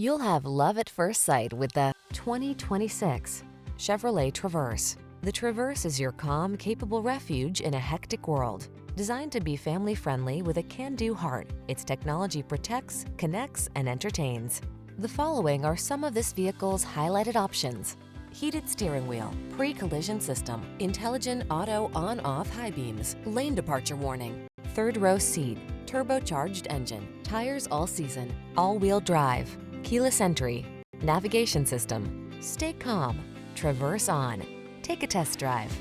You'll have love at first sight with the 2026 Chevrolet Traverse. The Traverse is your calm, capable refuge in a hectic world. Designed to be family-friendly with a can-do heart, its technology protects, connects, and entertains. The following are some of this vehicle's highlighted options: heated steering wheel, pre-collision system, intelligent auto on-off high beams, lane departure warning, third row seat, turbocharged engine, tires all season, all-wheel drive, keyless entry, navigation system. Stay calm, traverse on. Take a test drive.